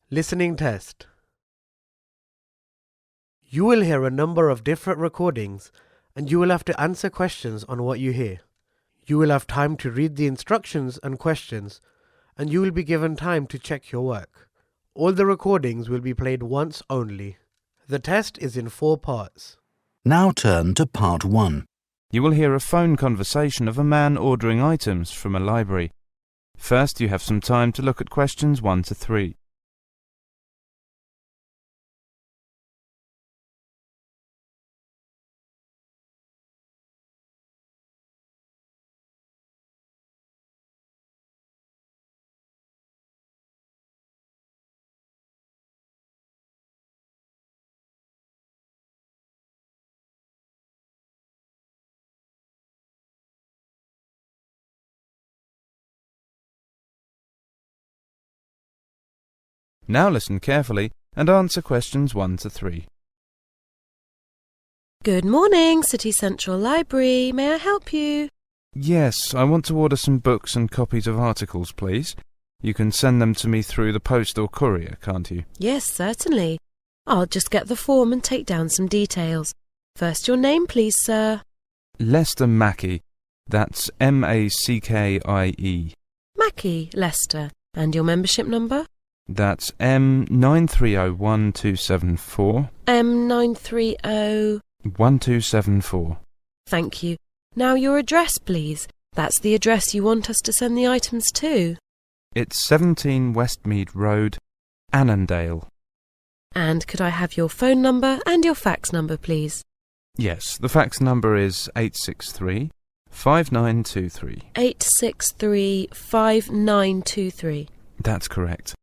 Listening test. You will hear a number of different recordings and you will have to answer questions on what you hear. You will have time to read the instructions and questions and you will be given time to check your work. All the recordings will be played once only. The test is in 4 parts. Now turn to part 1. You will hear a phone conversation of a man ordering items from a library. First, you have some time to look at questions 1 to 3. Now listen carefully and answer questions 1 to 3. Good morning, City Central Library. May I help you? Yes, I want to order some books and copies of articles, please. You can send them to me through the post or courier, can't you? Yes, certainly. I'll just get the form and take down some details. First, your name, please, sir. Lester Mackey. That's M-A-C-K-I-E. Mackey, Lester. And your membership number? That's M9301274. M930... 1274. Thank you. Now your address, please. That's the address you want us to send the items to. It's 17 Westmead Road, Annandale. And could I have your phone number and your fax number, please? Yes, the fax number is 863 5923. 863 5923. That's correct.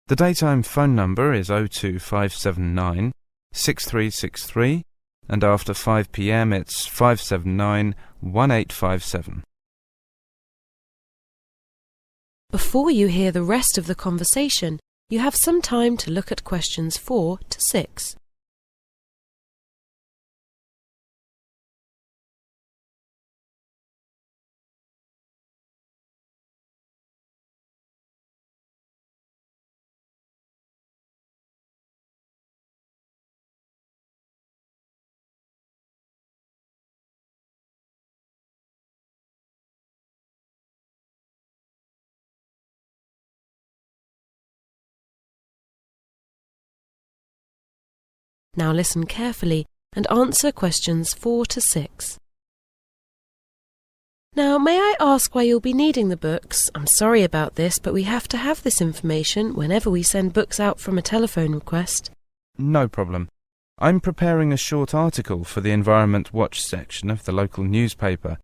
The daytime phone number is 02579 6363, and after 5 p.m. it's 579 1857. Before you hear the rest of the conversation, you have some time to look at questions 4 to 6. Now listen carefully and answer questions 4 to 6. Now, may I ask why you'll be needing the books? I'm sorry about this, but we have to have this information whenever we send books out from a telephone request. No problem. I'm preparing a short article for the Environment Watch section of the local newspaper.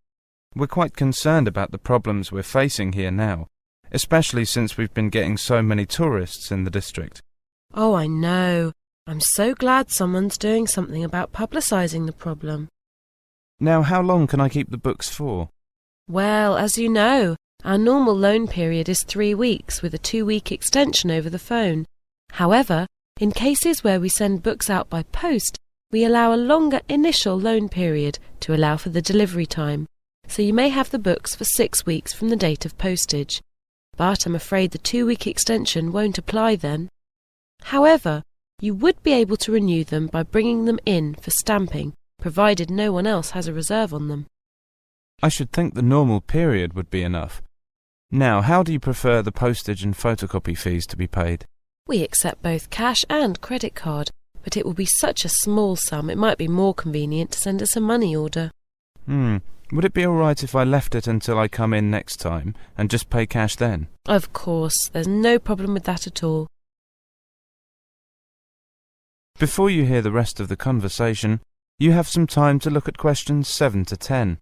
We're quite concerned about the problems we're facing here now, especially since we've been getting so many tourists in the district. Oh, I know. I'm so glad someone's doing something about publicising the problem. Now, how long can I keep the books for? Well, as you know, our normal loan period is 3 weeks with a 2-week extension over the phone. However, in cases where we send books out by post, we allow a longer initial loan period to allow for the delivery time. So you may have the books for 6 weeks from the date of postage. But I'm afraid the 2-week extension won't apply then. However, you would be able to renew them by bringing them in for stamping, provided no one else has a reserve on them. I should think the normal period would be enough. Now, how do you prefer the postage and photocopy fees to be paid? We accept both cash and credit card, but it will be such a small sum it might be more convenient to send us a money order. Would it be all right if I left it until I come in next time and just pay cash then? Of course, there's no problem with that at all. Before you hear the rest of the conversation, you have some time to look at questions 7 to 10.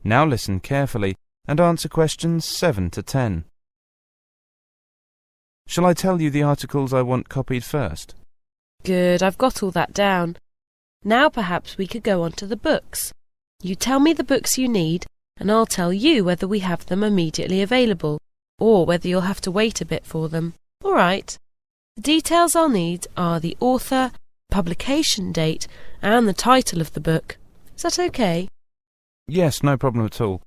Now listen carefully and answer questions 7 to 10. Shall I tell you the articles I want copied first? Good, I've got all that down. Now perhaps we could go on to the books. You tell me the books you need, and I'll tell you whether we have them immediately available, or whether you'll have to wait a bit for them. All right. The details I'll need are the author, publication date, and the title of the book. Is that okay? Yes, no problem at all.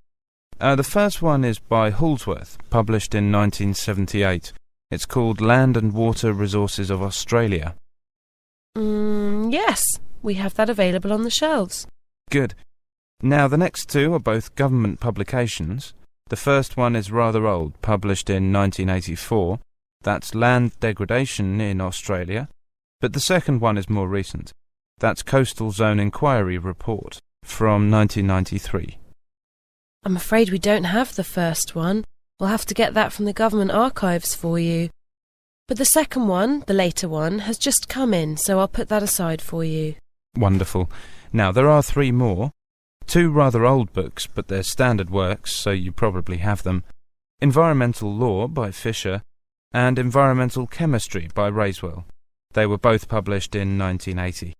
The first one is by Halsworth, published in 1978. It's called Land and Water Resources of Australia. Yes, we have that available on the shelves. Good. Now, the next two are both government publications. The first one is rather old, published in 1984. That's Land Degradation in Australia. But the second one is more recent. That's Coastal Zone Inquiry Report from 1993. I'm afraid we don't have the first one. We'll have to get that from the government archives for you. But the second one, the later one, has just come in, so I'll put that aside for you. Wonderful. Now, there are three more. Two rather old books, but they're standard works, so you probably have them. Environmental Law by Fisher and Environmental Chemistry by Raiswell. They were both published in 1980.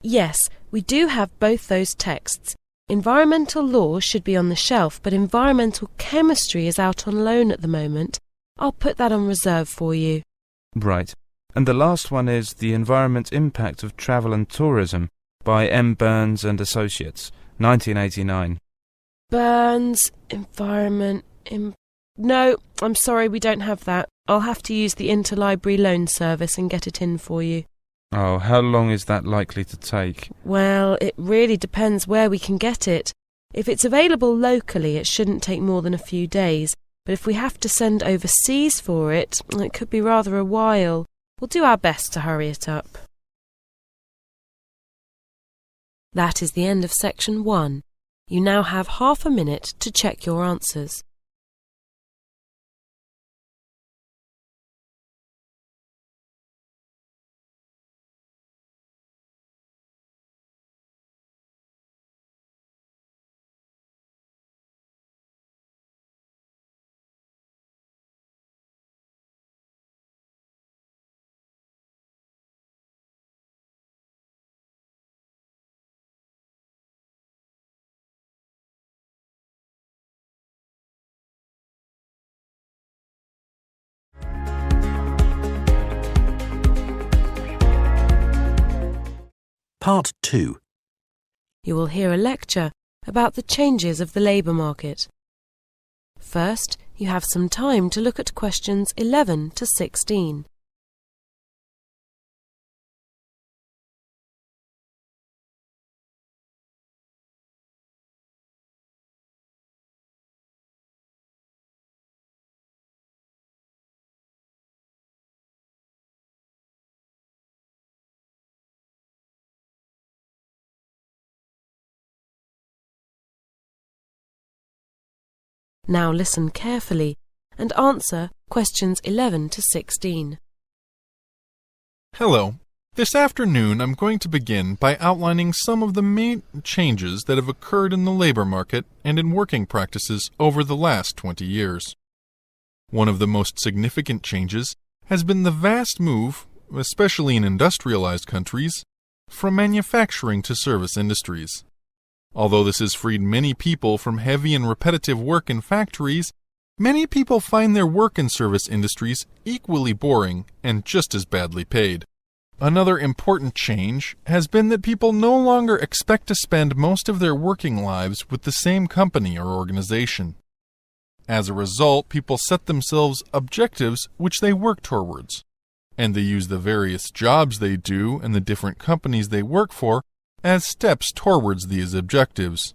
Yes, we do have both those texts. Environmental Law should be on the shelf, but Environmental Chemistry is out on loan at the moment. I'll put that on reserve for you. Right. And the last one is The Environment Impact of Travel and Tourism by M. Burns and Associates, 1989. Burns, Environment... No, I'm sorry, we don't have that. I'll have to use the interlibrary loan service and get it in for you. Oh, how long is that likely to take? Well, it really depends where we can get it. If it's available locally, it shouldn't take more than a few days. But if we have to send overseas for it, it could be rather a while. We'll do our best to hurry it up. That is the end of section 1. You now have half a minute to check your answers. Part 2. You will hear a lecture about the changes of the labour market. First, you have some time to look at questions 11 to 16. Now listen carefully and answer questions 11 to 16. Hello. This afternoon I'm going to begin by outlining some of the main changes that have occurred in the labor market and in working practices over the last 20 years. One of the most significant changes has been the vast move, especially in industrialized countries, from manufacturing to service industries. Although this has freed many people from heavy and repetitive work in factories, many people find their work in service industries equally boring and just as badly paid. Another important change has been that people no longer expect to spend most of their working lives with the same company or organization. As a result, people set themselves objectives which they work towards, and they use the various jobs they do and the different companies they work for as steps towards these objectives.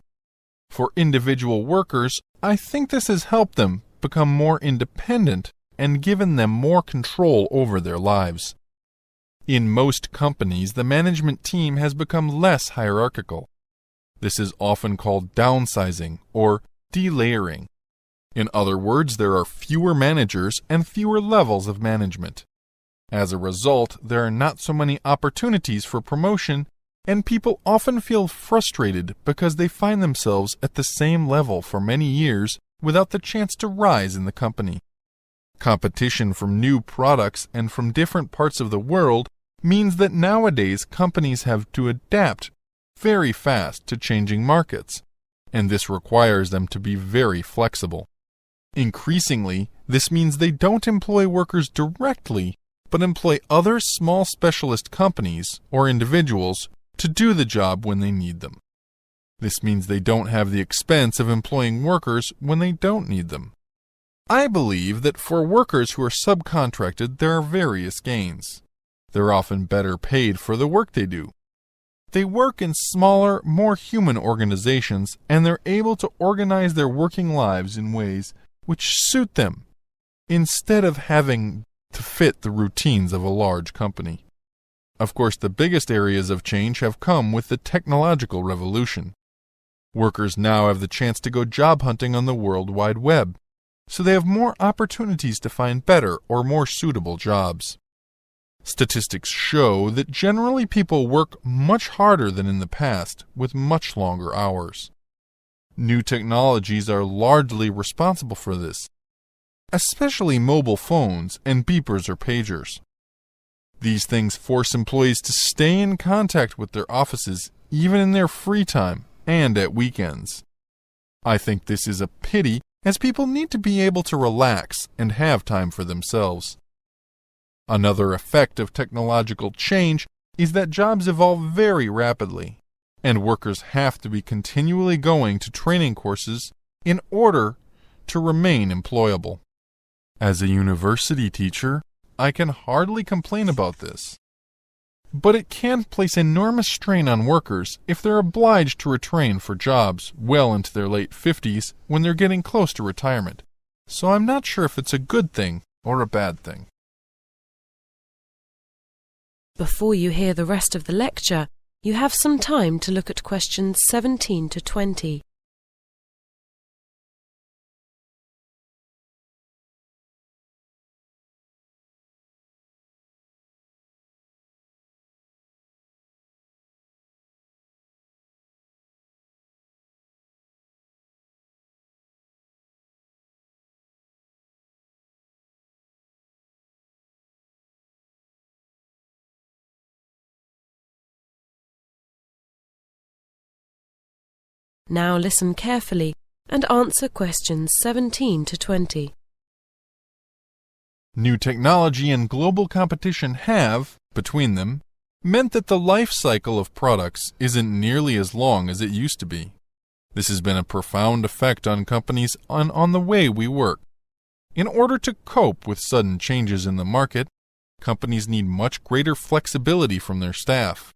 For individual workers, I think this has helped them become more independent and given them more control over their lives. In most companies, the management team has become less hierarchical. This is often called downsizing or delayering. In other words, there are fewer managers and fewer levels of management. As a result, there are not so many opportunities for promotion, and people often feel frustrated because they find themselves at the same level for many years without the chance to rise in the company. Competition from new products and from different parts of the world means that nowadays companies have to adapt very fast to changing markets, and this requires them to be very flexible. Increasingly, this means they don't employ workers directly, but employ other small specialist companies or individuals to do the job when they need them. This means they don't have the expense of employing workers when they don't need them. I believe that for workers who are subcontracted, there are various gains. They're often better paid for the work they do. They work in smaller, more human organizations, and they're able to organize their working lives in ways which suit them, instead of having to fit the routines of a large company. Of course, the biggest areas of change have come with the technological revolution. Workers now have the chance to go job hunting on the World Wide Web, so they have more opportunities to find better or more suitable jobs. Statistics show that generally people work much harder than in the past, with much longer hours. New technologies are largely responsible for this, especially mobile phones and beepers or pagers. These things force employees to stay in contact with their offices even in their free time and at weekends. I think this is a pity, as people need to be able to relax and have time for themselves. Another effect of technological change is that jobs evolve very rapidly, and workers have to be continually going to training courses in order to remain employable. As a university teacher, I can hardly complain about this. But it can place enormous strain on workers if they're obliged to retrain for jobs well into their late 50s when they're getting close to retirement. So I'm not sure if it's a good thing or a bad thing. Before you hear the rest of the lecture, you have some time to look at questions 17 to 20. Now listen carefully and answer questions 17 to 20. New technology and global competition have, between them, meant that the life cycle of products isn't nearly as long as it used to be. This has been a profound effect on companies and on the way we work. In order to cope with sudden changes in the market, companies need much greater flexibility from their staff.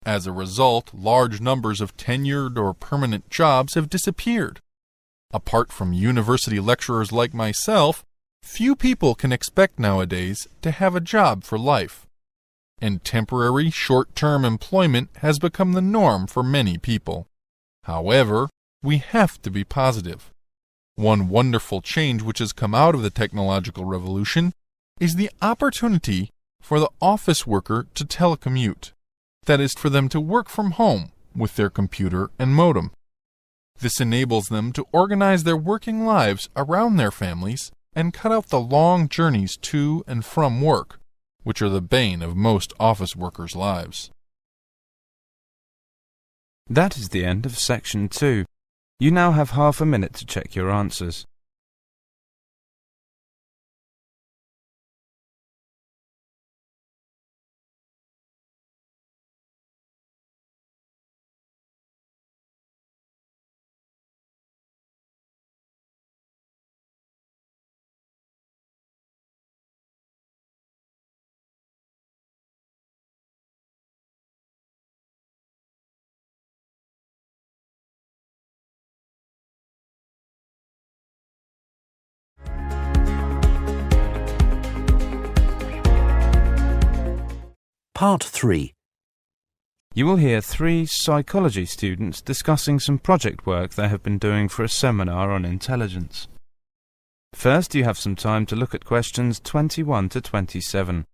As a result, large numbers of tenured or permanent jobs have disappeared. Apart from university lecturers like myself, few people can expect nowadays to have a job for life. And temporary, short-term employment has become the norm for many people. However, we have to be positive. One wonderful change which has come out of the technological revolution is the opportunity for the office worker to telecommute. That is, for them to work from home with their computer and modem. This enables them to organize their working lives around their families and cut out the long journeys to and from work, which are the bane of most office workers' lives. That is the end of section 2. You now have half a minute to check your answers. Part 3. You will hear 3 psychology students discussing some project work they have been doing for a seminar on intelligence. First, you have some time to look at questions 21 to 27.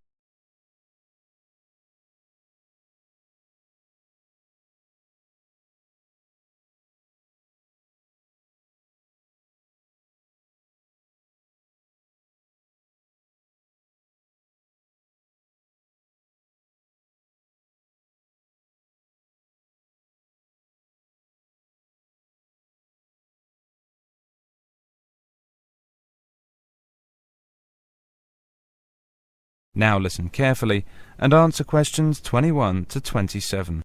Now listen carefully and answer questions 21 to 27.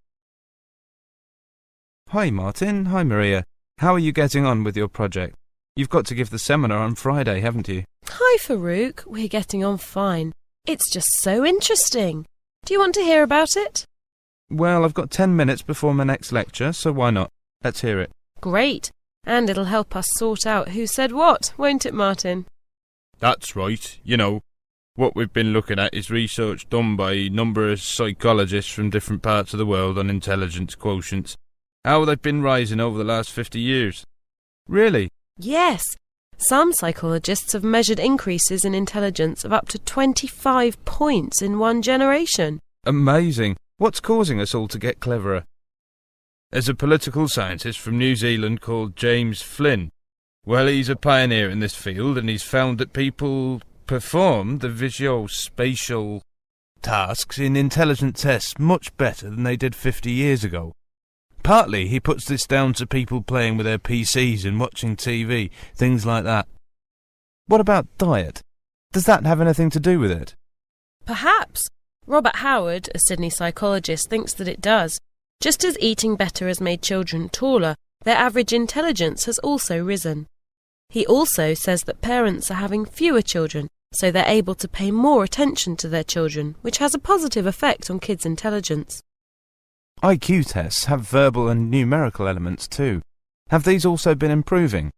Hi Martin, hi Maria. How are you getting on with your project? You've got to give the seminar on Friday, haven't you? Hi Farouk, we're getting on fine. It's just so interesting. Do you want to hear about it? Well, I've got 10 minutes before my next lecture, so why not? Let's hear it. Great. And it'll help us sort out who said what, won't it, Martin? That's right. You know, what we've been looking at is research done by a number of psychologists from different parts of the world on intelligence quotients. How they've been rising over the last 50 years. Really? Yes. Some psychologists have measured increases in intelligence of up to 25 points in one generation. Amazing. What's causing us all to get cleverer? There's a political scientist from New Zealand called James Flynn. Well, he's a pioneer in this field, and he's found that people perform the visuospatial tasks in intelligent tests much better than they did 50 years ago. Partly he puts this down to people playing with their PCs and watching TV, things like that. What about diet? Does that have anything to do with it? Perhaps. Robert Howard, a Sydney psychologist, thinks that it does. Just as eating better has made children taller, their average intelligence has also risen. He also says that parents are having fewer children, so they're able to pay more attention to their children, which has a positive effect on kids' intelligence. IQ tests have verbal and numerical elements too. Have these also been improving?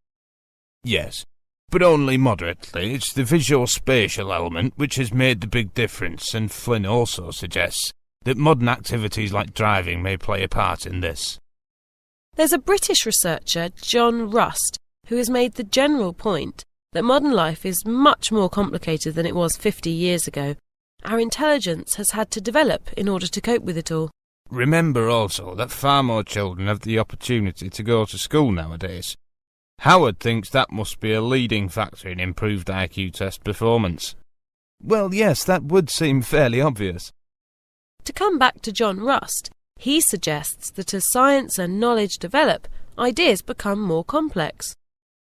Yes, but only moderately. It's the visuospatial element which has made the big difference, and Flynn also suggests that modern activities like driving may play a part in this. There's a British researcher, John Rust, who has made the general point that modern life is much more complicated than it was 50 years ago. Our intelligence has had to develop in order to cope with it all. Remember also that far more children have the opportunity to go to school nowadays. Howard thinks that must be a leading factor in improved IQ test performance. Well, yes, that would seem fairly obvious. To come back to John Rust, he suggests that as science and knowledge develop, ideas become more complex.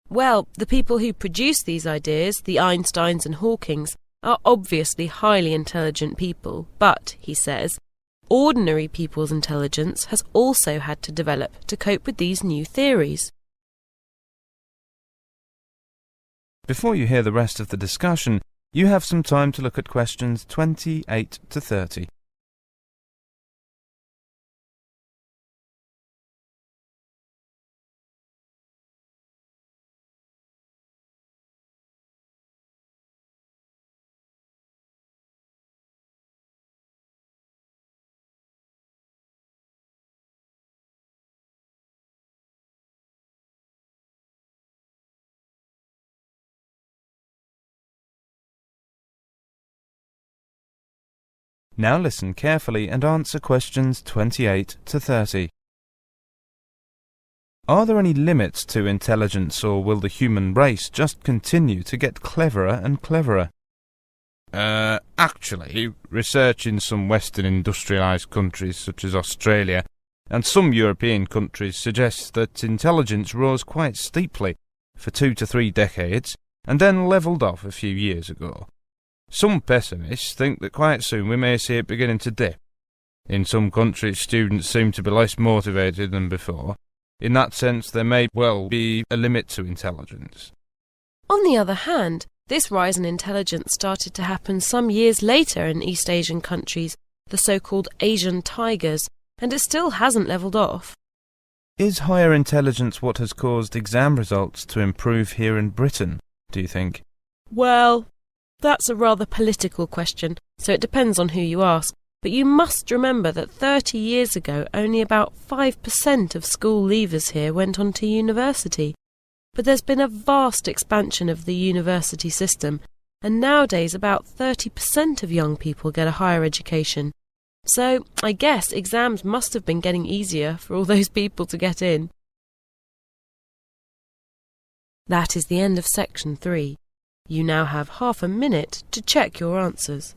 Well, the people who produce these ideas, the Einsteins and Hawkings, are obviously highly intelligent people, but, he says, ordinary people's intelligence has also had to develop to cope with these new theories. Before you hear the rest of the discussion, you have some time to look at questions 28 to 30. Now listen carefully and answer questions 28 to 30. Are there any limits to intelligence, or will the human race just continue to get cleverer and cleverer? Actually, research in some Western industrialised countries such as Australia and some European countries suggests that intelligence rose quite steeply for 2 to 3 decades and then levelled off a few years ago. Some pessimists think that quite soon we may see it beginning to dip. In some countries, students seem to be less motivated than before. In that sense, there may well be a limit to intelligence. On the other hand, this rise in intelligence started to happen some years later in East Asian countries, the so-called Asian tigers, and it still hasn't levelled off. Is higher intelligence what has caused exam results to improve here in Britain, do you think? Well, that's a rather political question, so it depends on who you ask. But you must remember that 30 years ago only about 5% of school leavers here went on to university. But there's been a vast expansion of the university system, and nowadays about 30% of young people get a higher education. So I guess exams must have been getting easier for all those people to get in. That is the end of section 3. You now have half a minute to check your answers.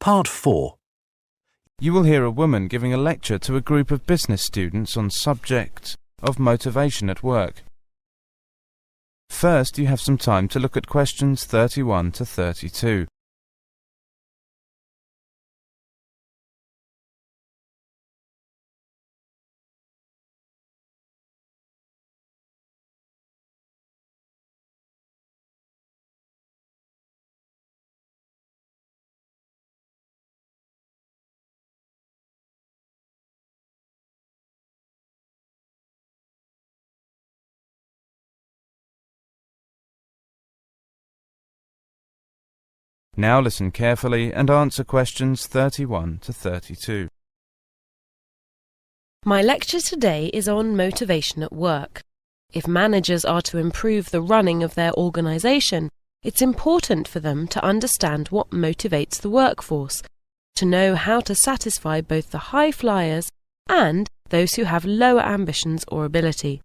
Part 4. You will hear a woman giving a lecture to a group of business students on subject of motivation at work. First, you have some time to look at questions 31 to 32. Now listen carefully and answer questions 31 to 32. My lecture today is on motivation at work. If managers are to improve the running of their organisation, it's important for them to understand what motivates the workforce, to know how to satisfy both the high flyers and those who have lower ambitions or ability.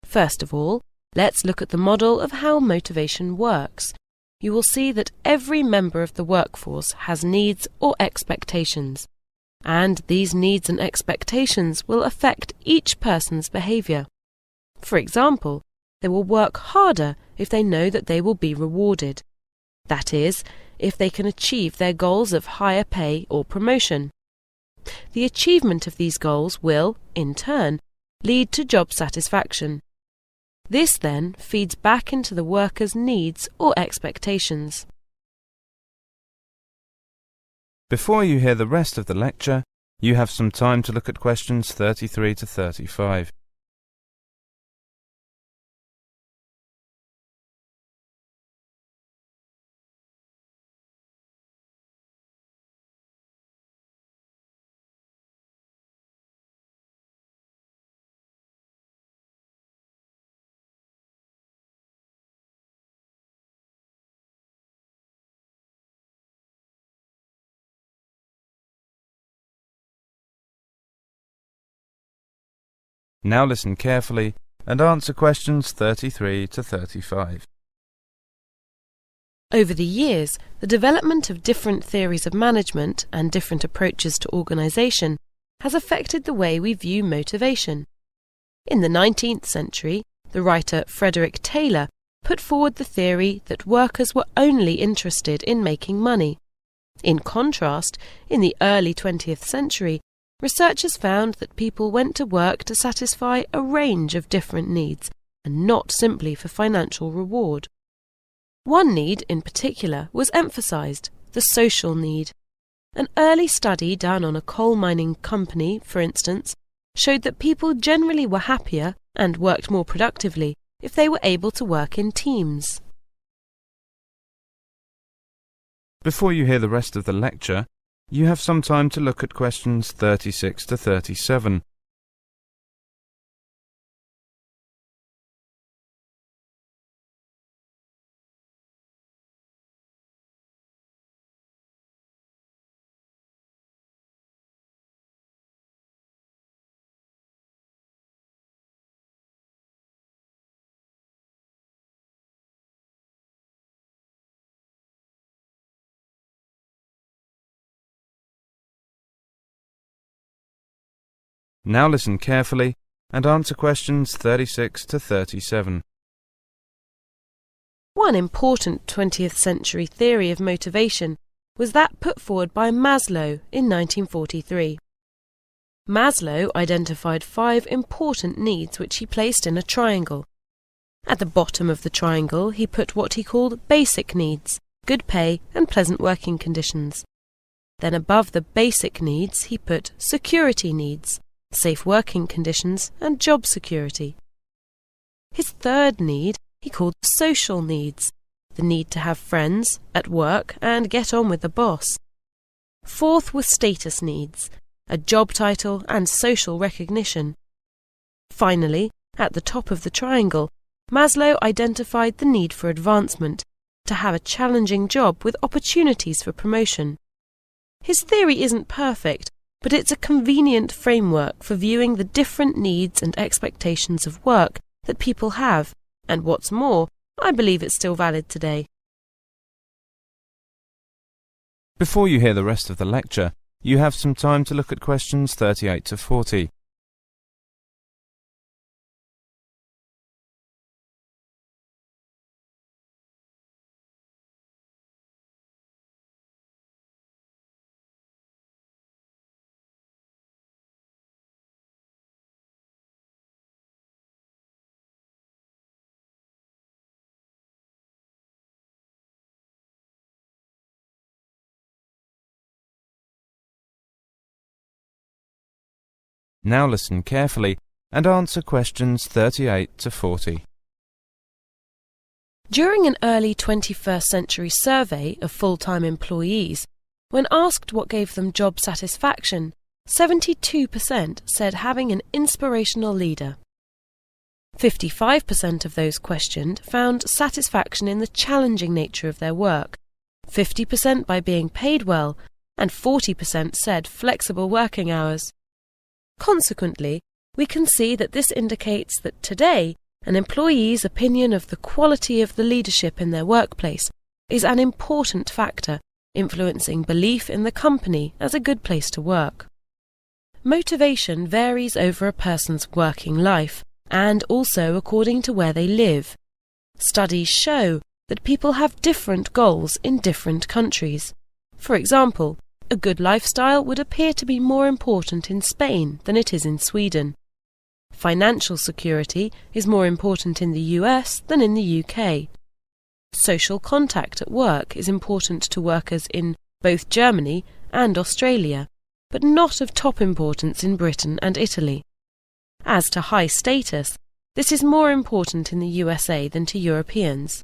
First of all, let's look at the model of how motivation works. You will see that every member of the workforce has needs or expectations, and these needs and expectations will affect each person's behaviour. For example, they will work harder if they know that they will be rewarded. That is, if they can achieve their goals of higher pay or promotion. The achievement of these goals will, in turn, lead to job satisfaction. This then feeds back into the worker's needs or expectations. Before you hear the rest of the lecture, you have some time to look at questions 33 to 35. Now listen carefully and answer questions 33 to 35. Over the years, the development of different theories of management and different approaches to organisation has affected the way we view motivation. In the 19th century, the writer Frederick Taylor put forward the theory that workers were only interested in making money. In contrast, in the early 20th century, researchers found that people went to work to satisfy a range of different needs, and not simply for financial reward. One need in particular was emphasised, the social need. An early study done on a coal mining company, for instance, showed that people generally were happier and worked more productively if they were able to work in teams. Before you hear the rest of the lecture, you have some time to look at questions 36 to 37. Now listen carefully and answer questions 36 to 37. One important 20th century theory of motivation was that put forward by Maslow in 1943. Maslow identified 5 important needs which he placed in a triangle. At the bottom of the triangle he put what he called basic needs, good pay and pleasant working conditions. Then above the basic needs he put security needs, safe working conditions and job security. His third need he called social needs, the need to have friends, at work and get on with the boss. Fourth were status needs, a job title and social recognition. Finally, at the top of the triangle, Maslow identified the need for advancement, to have a challenging job with opportunities for promotion. His theory isn't perfect, but it's a convenient framework for viewing the different needs and expectations of work that people have, and what's more, I believe it's still valid today. Before you hear the rest of the lecture, you have some time to look at questions 38 to 40. Now listen carefully and answer questions 38 to 40. During an early 21st century survey of full-time employees, when asked what gave them job satisfaction, 72% said having an inspirational leader. 55% of those questioned found satisfaction in the challenging nature of their work, 50% by being paid well, and 40% said flexible working hours. Consequently, we can see that this indicates that today an employee's opinion of the quality of the leadership in their workplace is an important factor influencing belief in the company as a good place to work. Motivation varies over a person's working life and also according to where they live. Studies show that people have different goals in different countries. For example, a good lifestyle would appear to be more important in Spain than it is in Sweden. Financial security is more important in the US than in the UK. Social contact at work is important to workers in both Germany and Australia, but not of top importance in Britain and Italy. As to high status, this is more important in the USA than to Europeans.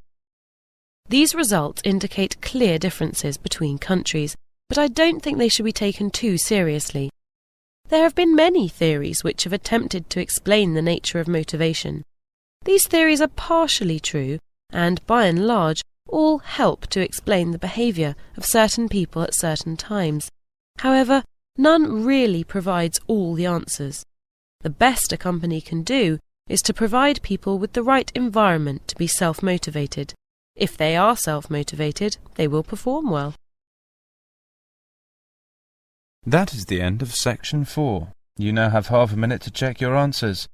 These results indicate clear differences between countries, but I don't think they should be taken too seriously. There have been many theories which have attempted to explain the nature of motivation. These theories are partially true, and by and large, all help to explain the behaviour of certain people at certain times. However, none really provides all the answers. The best a company can do is to provide people with the right environment to be self-motivated. If they are self-motivated, they will perform well. That is the end of section 4. You now have half a minute to check your answers.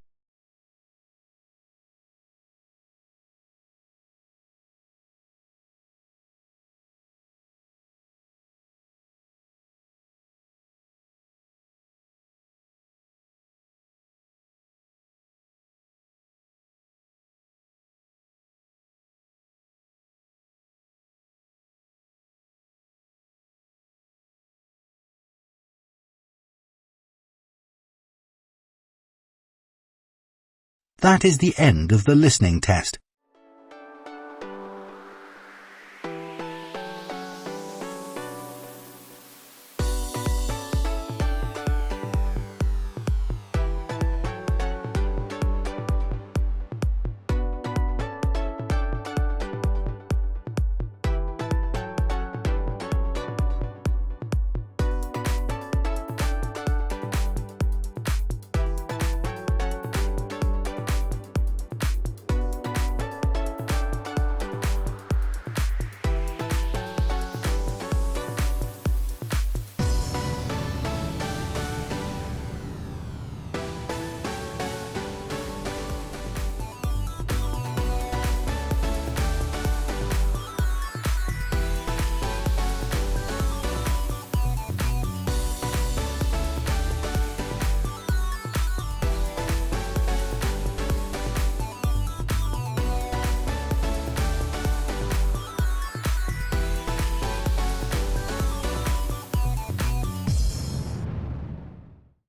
That is the end of the listening test.